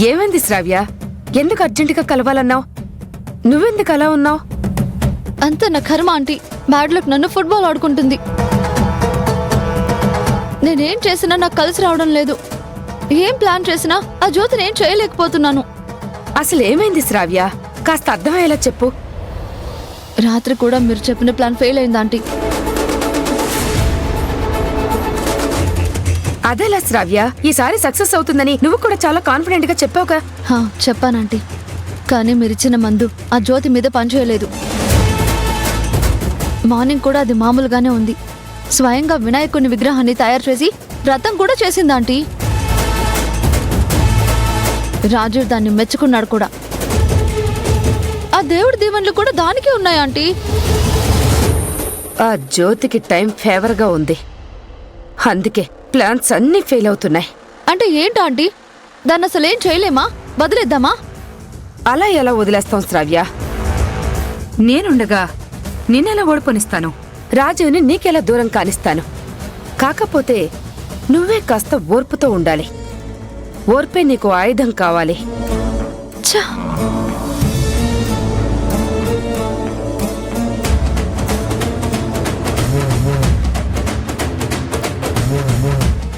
ఏమైంది శ్రావ్య? ఎందుకు అర్జెంటుగా కలవాలన్నావు? నువ్వెందుకు అలా ఉన్నావు? అంత నా కర్మ ఆంటీ. బ్యాడ్ లక్ నన్ను ఫుట్బాల్ ఆడుకుంటుంది. నేనేం చేసినా నాకు కలిసి రావడం లేదు. ఏం ప్లాన్ చేసినా ఆ జ్యోతిని ఏం చేయలేకపోతున్నాను. అసలు ఏమైంది శ్రావ్య? కాస్త అర్థమయ్యేలా చెప్పు. రాత్రి కూడా మీరు చెప్పిన ప్లాన్ ఫెయిల్ అయింది ఆంటీ. అదేలా శ్రావ్య? ఈసారి సక్సెస్ అవుతుందని నువ్వు కూడా చాలా కాన్ఫిడెంట్ గా చెప్పావుగా. చెప్పానంటీ, కానీ మీరిచ్చిన మందు ఆ జ్యోతి మీద పనిచేయలేదు. మార్నింగ్ కూడా అది మామూలుగానే ఉంది. స్వయంగా వినాయకుని విగ్రహాన్ని తయారు చేసి వ్రతం కూడా చేసిందాంటీ. రాజీవ్ దాన్ని మెచ్చుకున్నాడు కూడా. ఆ దేవుడి దీవెనలు కూడా దానికే ఉన్నాయాంటీ. ఆ జ్యోతికి టైం ఫేవర్ గా ఉంది, అందుకే ప్లాన్స్ అన్నీ ఫెయిల్ అవుతున్నాయి. అంటే ఏంటాంటీ? దాన్ని అసలేం చేయలేమా? వదిలేద్దామా? అలా ఎలా వదిలేస్తాం శ్రావ్య? నేనుండగా నిన్నెలా ఓడిపోనిస్తాను? రాజుని నీకెలా దూరం కానిస్తాను? కాకపోతే నువ్వే కాస్త ఓర్పుతో ఉండాలి. ఓర్పే నీకు ఆయుధం కావాలి.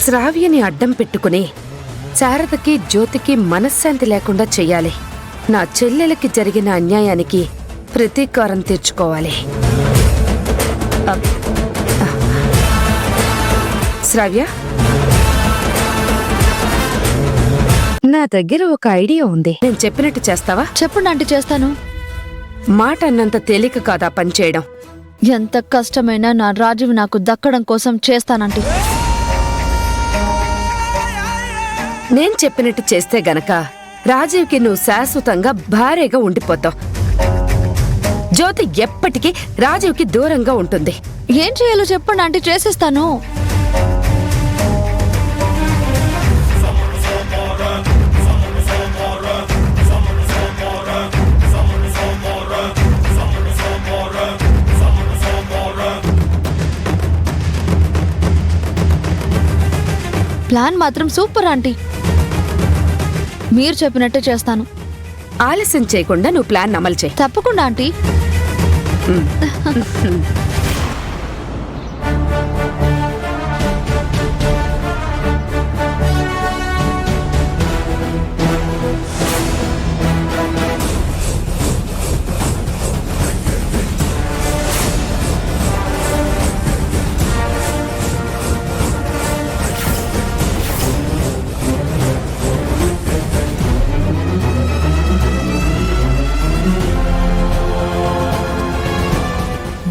శ్రావ్యని అడ్డం పెట్టుకుని శారదకి జ్యోతికి మనశ్శాంతి లేకుండా చెయ్యాలి. నా చెల్లెలకి జరిగిన అన్యాయానికి ప్రతీకారం తీర్చుకోవాలి. శ్రావ్య, నా దగ్గర ఒక ఐడియా ఉంది. నేను చెప్పినట్టు చేస్తావా? చెప్పండి ఆంటీ, చేస్తాను. మాట అన్నంత తేలిక కాదా పనిచేయడం? ఎంత కష్టమైనా నా రాజువి నాకు దక్కడం కోసం చేస్తానంటీ. నేను చెప్పినట్టు చేస్తే గనక రాజీవ్కి నువ్వు శాశ్వతంగా భార్యగా ఉండిపోతావు. జ్యోతి ఎప్పటికీ రాజీవ్కి దూరంగా ఉంటుంది. ఏం చేయాలో చెప్పండి ఆంటీ, చేసేస్తాను. ప్లాన్ మాత్రం సూపర్ ఆంటీ. మీరు చెప్పినట్టే చేస్తాను. ఆలస్యం చేయకుండా నువ్వు ప్లాన్ అమలు చేయి. తప్పకుండా ఆంటీ.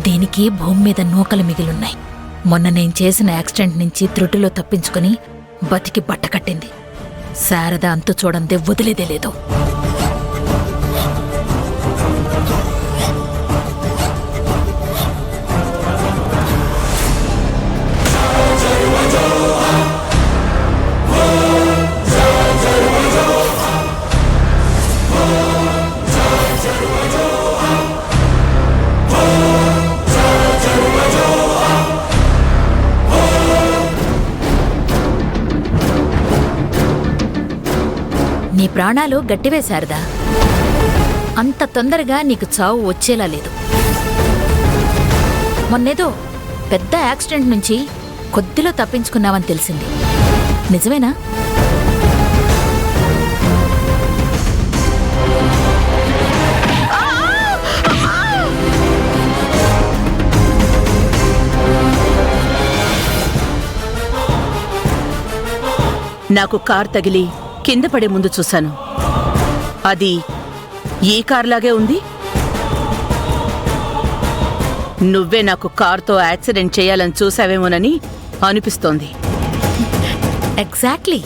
దీనికి భూమి మీద నూకలు మిగిలున్నాయి. మొన్న నేను చేసిన యాక్సిడెంట్ నుంచి త్రుటిలో తప్పించుకుని బతికి బట్టకట్టింది. శారద అంతు చూడందే వదిలేదే లేదు. నీ ప్రాణాలు గట్టివే శారదా. అంత తొందరగా నీకు చావు వచ్చేలా లేదు. మొన్నేదో పెద్ద యాక్సిడెంట్ నుంచి కొద్దిలో తప్పించుకున్నావని తెలిసింది. నిజమేనా? నాకు కార్ తగిలి కింద పడే ముందు చూశాను. అది ఈ కార్లాగే ఉంది. నువ్వే నాకు కార్తో యాక్సిడెంట్ చేయాలని చూసావేమోనని అనిపిస్తోంది. ఎగ్జాక్ట్లీ,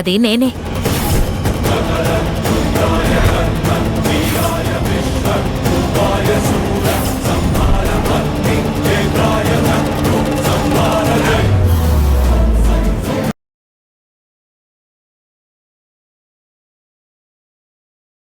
అది నేనే.